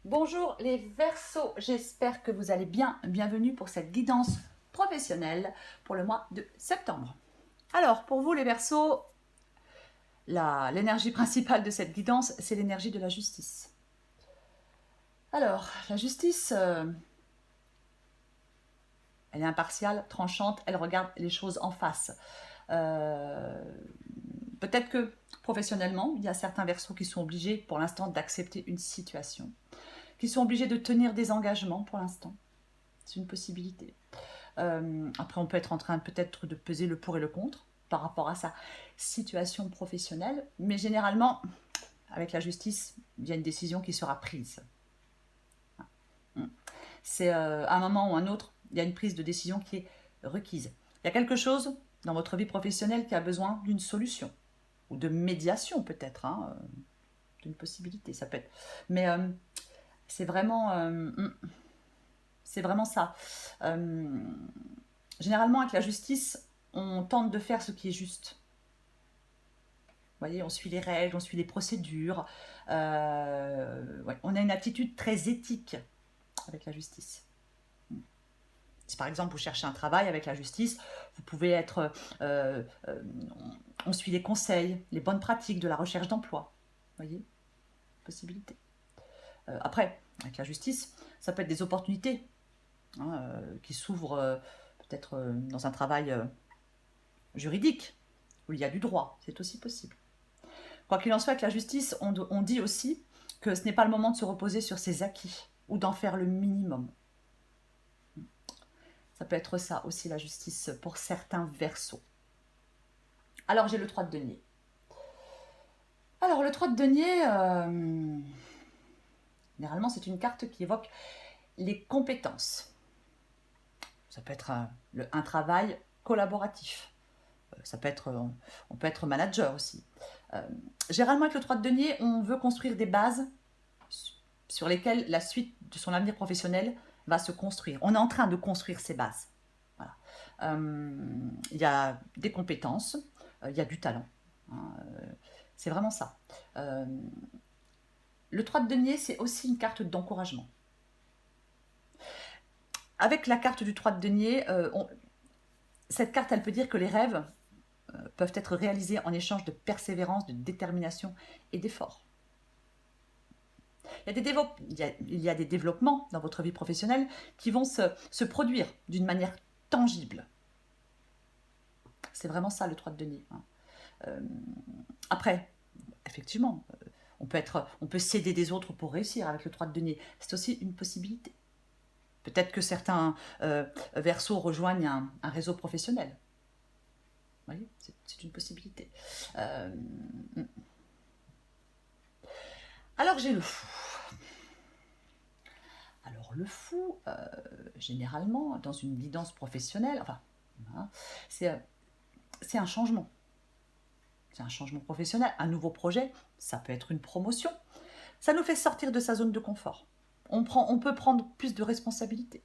Bonjour les Verseaux, j'espère que vous allez bien. Bienvenue pour cette guidance professionnelle pour le mois de septembre. Alors, pour vous les Verseaux, l'énergie principale de cette guidance, c'est l'énergie de la justice. Alors, la justice, elle est impartiale, tranchante, elle regarde les choses en face. Peut-être que professionnellement, il y a certains Verseaux qui sont obligés pour l'instant d'accepter une situation, qui sont obligés de tenir des engagements pour l'instant. C'est une possibilité. Après, on peut être en train peut-être de peser le pour et le contre par rapport à sa situation professionnelle, mais généralement, avec la justice, il y a une décision qui sera prise. C'est à un moment ou un autre, il y a une prise de décision qui est requise. Il y a quelque chose dans votre vie professionnelle qui a besoin d'une solution, ou de médiation peut-être, d'une possibilité, ça peut être. Mais c'est vraiment, c'est vraiment ça. Généralement, avec la justice, on tente de faire ce qui est juste. Vous voyez, on suit les règles, on suit les procédures. Ouais, on a une attitude très éthique avec la justice. Si par exemple vous cherchez un travail avec la justice, vous pouvez être... on suit les conseils, les bonnes pratiques de la recherche d'emploi. Vous voyez, possibilité. Après, avec la justice, ça peut être des opportunités qui s'ouvrent peut-être dans un travail juridique, où il y a du droit, c'est aussi possible. Quoi qu'il en soit, avec la justice, on dit aussi que ce n'est pas le moment de se reposer sur ses acquis ou d'en faire le minimum. Ça peut être ça aussi, la justice, pour certains Verseaux. Alors, j'ai le 3 de denier. Alors, le 3 de denier, généralement, c'est une carte qui évoque les compétences. Ça peut être un travail collaboratif. Ça peut être, on peut être manager aussi. Généralement, avec le 3 de denier, on veut construire des bases sur lesquelles la suite de son avenir professionnel va se construire. On est en train de construire ces bases. Voilà. Il y a des compétences, il y a du talent. C'est vraiment ça. Le 3 de denier, c'est aussi une carte d'encouragement. Avec la carte du 3 de denier, cette carte, elle peut dire que les rêves peuvent être réalisés en échange de persévérance, de détermination et d'effort. Il y a des développements dans votre vie professionnelle qui vont se produire d'une manière tangible. C'est vraiment ça le 3 de denier. Après, effectivement, on peut s'aider des autres pour réussir avec le 3 de denier. C'est aussi une possibilité. Peut-être que certains Verseaux rejoignent un réseau professionnel. Vous voyez, c'est une possibilité. Alors j'ai le fou. Alors le fou, généralement, dans une guidance professionnelle, enfin, c'est un changement. C'est un changement professionnel, un nouveau projet, ça peut être une promotion. Ça nous fait sortir de sa zone de confort. On peut prendre plus de responsabilités.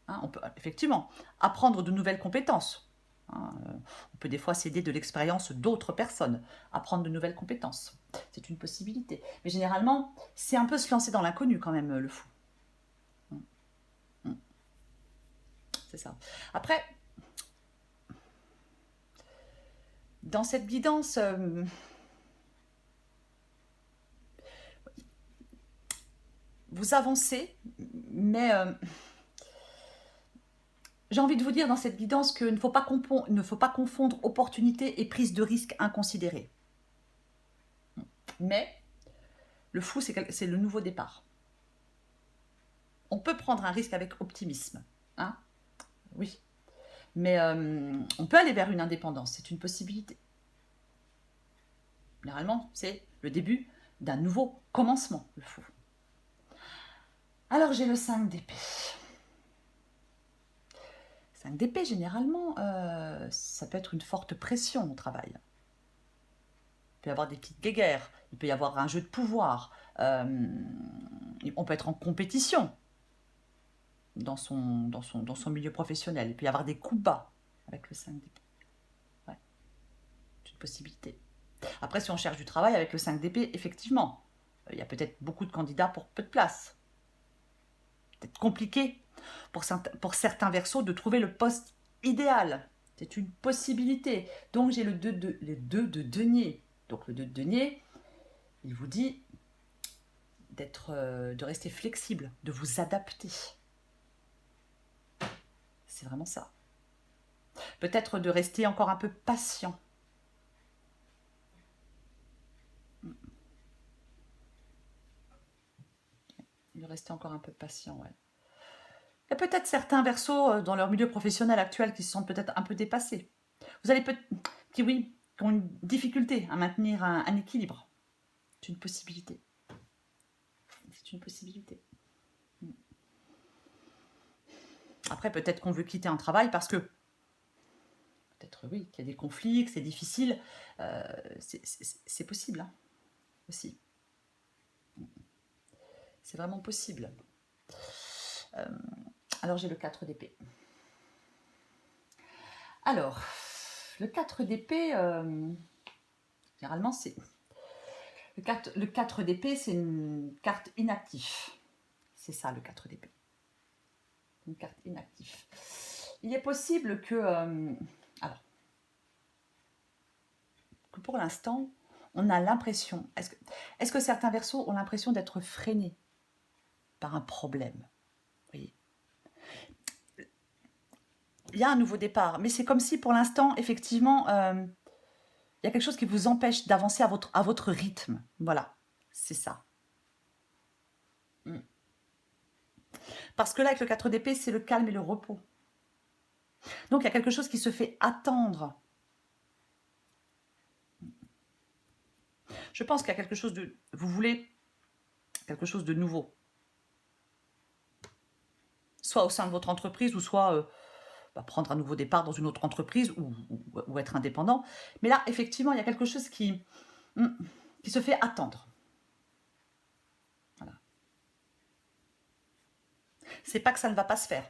On peut effectivement apprendre de nouvelles compétences. On peut des fois s'aider de l'expérience d'autres personnes, apprendre de nouvelles compétences. C'est une possibilité. Mais généralement, c'est un peu se lancer dans l'inconnu quand même, le fou. C'est ça. Après, dans cette guidance, vous avancez, mais j'ai envie de vous dire dans cette guidance qu'il ne faut pas confondre opportunité et prise de risque inconsidérée. Mais le fou, c'est le nouveau départ. On peut prendre un risque avec optimisme. Oui. Mais on peut aller vers une indépendance, c'est une possibilité. Généralement, c'est le début d'un nouveau commencement, le fou. Alors j'ai le 5 d'épée. 5 d'épée, généralement, ça peut être une forte pression au travail. Il peut y avoir des petites guéguerres, il peut y avoir un jeu de pouvoir, on peut être en compétition dans son milieu professionnel, il peut y avoir des coups bas avec le 5 d'épée. Ouais, c'est une possibilité. Après, si on cherche du travail avec le 5 d'épée, effectivement, Il y a peut-être beaucoup de candidats pour peu de place. Peut-être compliqué pour certains Verseaux de trouver le poste idéal. C'est une possibilité. Donc j'ai le 2 de denier. Donc le 2 de denier, il vous dit de rester flexible, de vous adapter. C'est vraiment ça. Peut-être de rester encore un peu patient. De rester encore un peu patient, ouais. Il y a peut-être certains Verseaux dans leur milieu professionnel actuel qui se sentent peut-être un peu dépassés. Vous allez peut-être, qui ont une difficulté à maintenir un équilibre. C'est une possibilité. C'est une possibilité. Après, peut-être qu'on veut quitter un travail parce que, peut-être oui, qu'il y a des conflits, que c'est difficile. C'est possible, hein, aussi. C'est vraiment possible. Alors, j'ai le 4 d'épée. Alors, le 4 d'épée, généralement, c'est... Le 4 d'épée, c'est une carte inactive. C'est ça, le 4 d'épée. Une carte inactive. Il est possible que... alors, que pour l'instant, on a l'impression... Est-ce que certains Verseaux ont l'impression d'être freinés par un problème? Vous voyez, il y a un nouveau départ, mais c'est comme si pour l'instant, effectivement, il y a quelque chose qui vous empêche d'avancer à votre rythme. Voilà, c'est ça. Parce que là, avec le 4 d'épée, c'est le calme et le repos. Donc, il y a quelque chose qui se fait attendre. Je pense qu'il y a quelque chose de... Vous voulez quelque chose de nouveau. Soit au sein de votre entreprise, ou soit prendre un nouveau départ dans une autre entreprise, ou être indépendant. Mais là, effectivement, il y a quelque chose qui se fait attendre. Voilà. C'est pas que ça ne va pas se faire.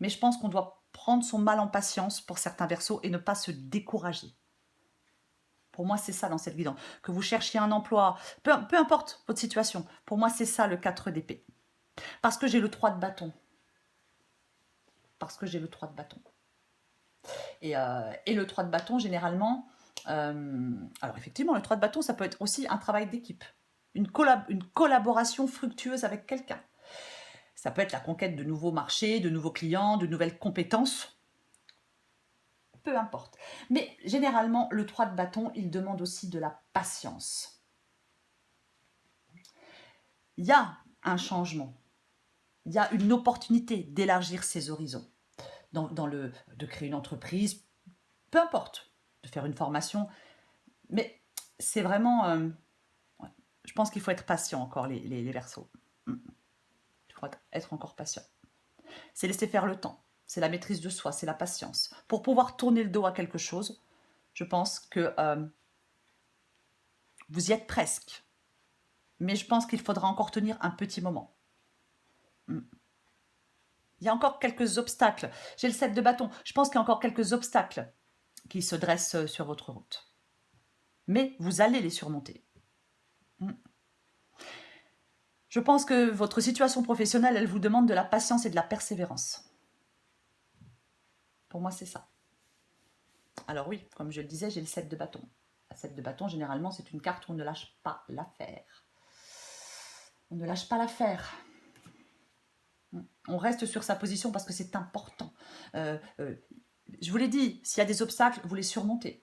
Mais je pense qu'on doit prendre son mal en patience pour certains Verseaux et ne pas se décourager. Pour moi, c'est ça dans cette guidance. Que vous cherchiez un emploi, peu importe votre situation, pour moi, c'est ça le 4 d'épée. Parce que j'ai le 3 de bâton. Parce que j'ai le 3 de bâton. Et le 3 de bâton, généralement, alors effectivement, le 3 de bâton, ça peut être aussi un travail d'équipe. Une collaboration fructueuse avec quelqu'un. Ça peut être la conquête de nouveaux marchés, de nouveaux clients, de nouvelles compétences. Peu importe. Mais généralement, le 3 de bâton, il demande aussi de la patience. Il y a un changement. Il y a une opportunité d'élargir ses horizons. De créer une entreprise, peu importe, de faire une formation. Mais c'est vraiment... ouais, je pense qu'il faut être patient encore, les Verseaux. Il faut être encore patient. C'est laisser faire le temps. C'est la maîtrise de soi, c'est la patience. Pour pouvoir tourner le dos à quelque chose, je pense que vous y êtes presque. Mais je pense qu'il faudra encore tenir un petit moment. Il y a encore quelques obstacles. J'ai le 7 de bâton. Je pense qu'il y a encore quelques obstacles qui se dressent sur votre route. Mais vous allez les surmonter. Je pense que votre situation professionnelle, elle vous demande de la patience et de la persévérance. Pour moi, c'est ça. Alors oui, comme je le disais, j'ai le 7 de bâton. La 7 de bâton, généralement, c'est une carte où on ne lâche pas l'affaire. On ne lâche pas l'affaire. On reste sur sa position parce que c'est important. Je vous l'ai dit, s'il y a des obstacles, vous les surmontez.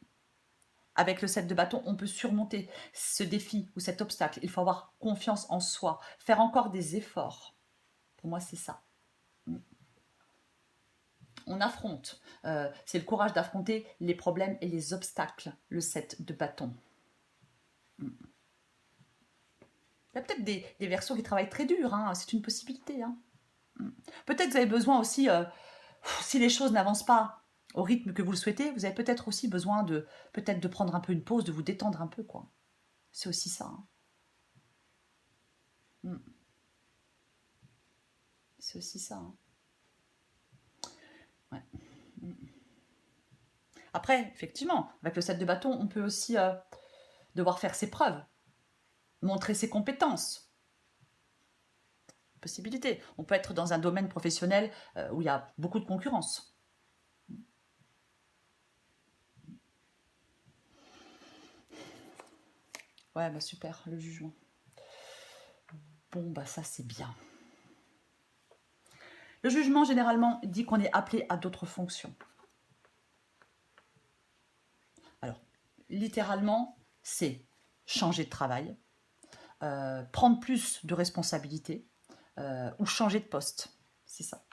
Avec le 7 de bâton, on peut surmonter ce défi ou cet obstacle. Il faut avoir confiance en soi, faire encore des efforts. Pour moi, c'est ça. On affronte. C'est le courage d'affronter les problèmes et les obstacles, le 7 de bâton. Il y a peut-être des Verseaux qui travaillent très dur, hein. C'est une possibilité. Hein. Peut-être que vous avez besoin aussi, si les choses n'avancent pas au rythme que vous le souhaitez, vous avez peut-être aussi besoin de prendre un peu une pause, de vous détendre un peu, quoi. C'est aussi ça. Hein. C'est aussi ça. Hein. Ouais. Après, effectivement, avec le 7 de bâton, on peut aussi devoir faire ses preuves. montrer ses compétences. Possibilité. On peut être dans un domaine professionnel où il y a beaucoup de concurrence. Ouais, bah super, le jugement. Bon, bah ça c'est bien. Le jugement, généralement, dit qu'on est appelé à d'autres fonctions. Alors, littéralement, c'est changer de travail, prendre plus de responsabilités ou changer de poste. C'est ça.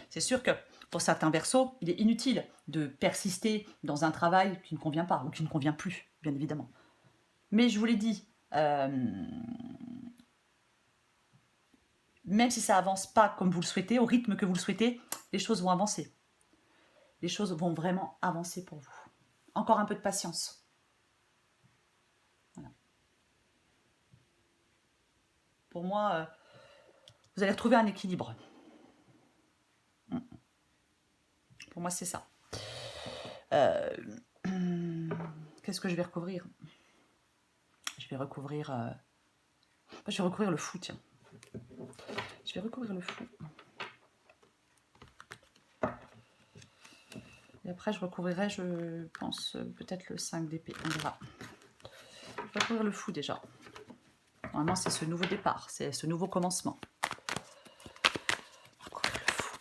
C'est sûr que pour certains versos, il est inutile de persister dans un travail qui ne convient pas ou qui ne convient plus, bien évidemment. Mais je vous l'ai dit, même si ça avance pas comme vous le souhaitez, au rythme que vous le souhaitez, les choses vont avancer. Les choses vont vraiment avancer pour vous. Encore un peu de patience. Voilà. Pour moi, vous allez retrouver un équilibre. Pour moi, c'est ça. Qu'est-ce que je vais recouvrir? Je vais recouvrir... je vais recouvrir le fou, tiens. Je vais recouvrir le fou. Et après, je recouvrirai, je pense, peut-être le 5 d'épée. On verra. Je vais recouvrir le fou déjà. Normalement, c'est ce nouveau départ, c'est ce nouveau commencement. Recouvrir le fou.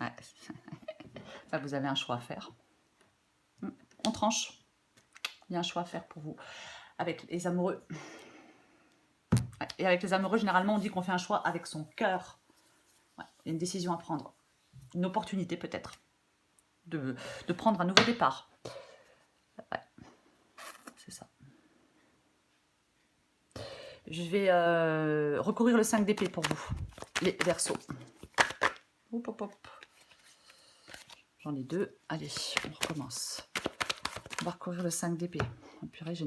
Ouais. Ça, vous avez un choix à faire. On tranche. Il y a un choix à faire pour vous. Avec les amoureux. Ouais. Et avec les amoureux, généralement, on dit qu'on fait un choix avec son cœur. Ouais. Il y a une décision à prendre. Une opportunité peut-être. De prendre un nouveau départ. Ouais. C'est ça. Je vais recourir le 5 d'épée pour vous. Les Verseaux. Hop, hop, hop. J'en ai 2. Allez, on recommence. On va recourir le 5 d'épée. Oh, purée, j'ai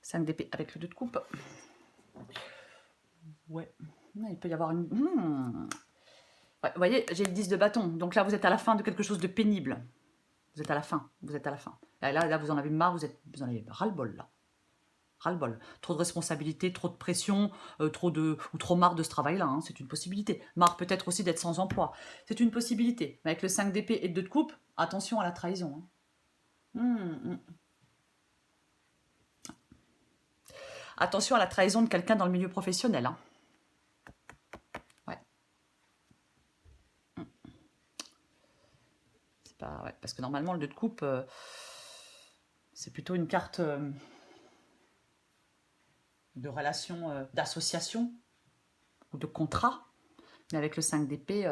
5 d'épée avec le 2 de coupe. Ouais. Il peut y avoir une... Ouais, vous voyez, j'ai le 10 de bâton. Donc là, vous êtes à la fin de quelque chose de pénible. Vous êtes à la fin. Vous êtes à la fin. Là vous en avez marre. Vous en avez ras-le-bol, là. Ras-le-bol. Trop de responsabilités, trop de pression, trop marre de ce travail-là. Hein, c'est une possibilité. Marre peut-être aussi d'être sans emploi. C'est une possibilité. Mais avec le 5 d'épée et le 2 de coupe, attention à la trahison. Hein. Attention à la trahison de quelqu'un dans le milieu professionnel. Hein. Ouais. C'est pas, ouais. Parce que normalement, le 2 de coupe, c'est plutôt une carte de relation, d'association ou de contrat. Mais avec le 5 d'épée,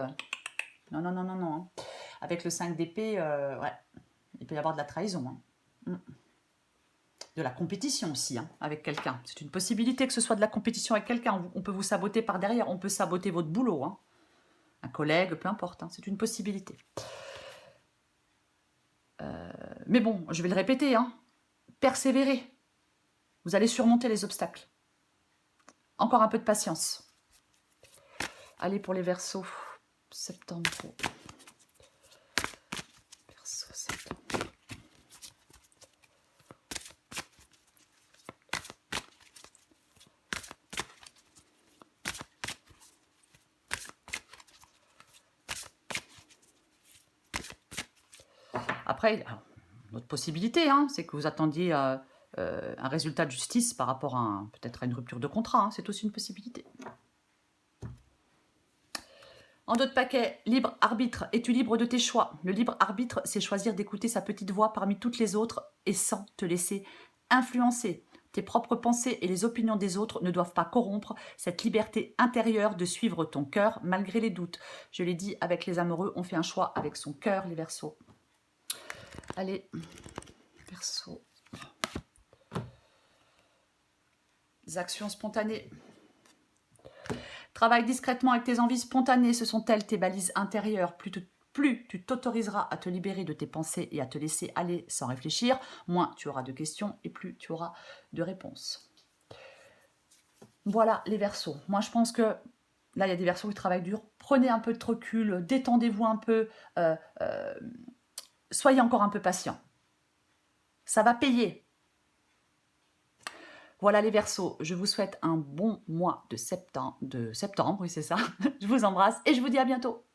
non, non, non, non, non. Hein. Avec le 5 d'épée, ouais, il peut y avoir de la trahison. Hein. De la compétition aussi, hein, avec quelqu'un. C'est une possibilité que ce soit de la compétition avec quelqu'un. On peut vous saboter par derrière, on peut saboter votre boulot. Hein. Un collègue, peu importe, hein, c'est une possibilité. Mais bon, je vais le répéter, hein, persévérez. Vous allez surmonter les obstacles. Encore un peu de patience. Allez pour les Verseaux, septembre. Verseau, septembre. Après, notre possibilité, hein, c'est que vous attendiez un résultat de justice par rapport à peut-être à une rupture de contrat. Hein, c'est aussi une possibilité. En dos de paquet, libre arbitre. Es-tu libre de tes choix? Le libre arbitre, c'est choisir d'écouter sa petite voix parmi toutes les autres et sans te laisser influencer. Tes propres pensées et les opinions des autres ne doivent pas corrompre cette liberté intérieure de suivre ton cœur malgré les doutes. Je l'ai dit, avec les amoureux, on fait un choix avec son cœur, les Verseaux. Allez, Verseau. actions spontanées. Travaille discrètement avec tes envies spontanées, ce sont elles tes balises intérieures. Plus tu t'autoriseras à te libérer de tes pensées et à te laisser aller sans réfléchir, moins tu auras de questions et plus tu auras de réponses. Voilà les Verseaux. Moi, je pense que là, il y a des Verseaux qui travaillent dur. Prenez un peu de recul, détendez-vous un peu, soyez encore un peu patient. Ça va payer. Voilà les Verseaux, je vous souhaite un bon mois de septembre, oui c'est ça. Je vous embrasse et je vous dis à bientôt.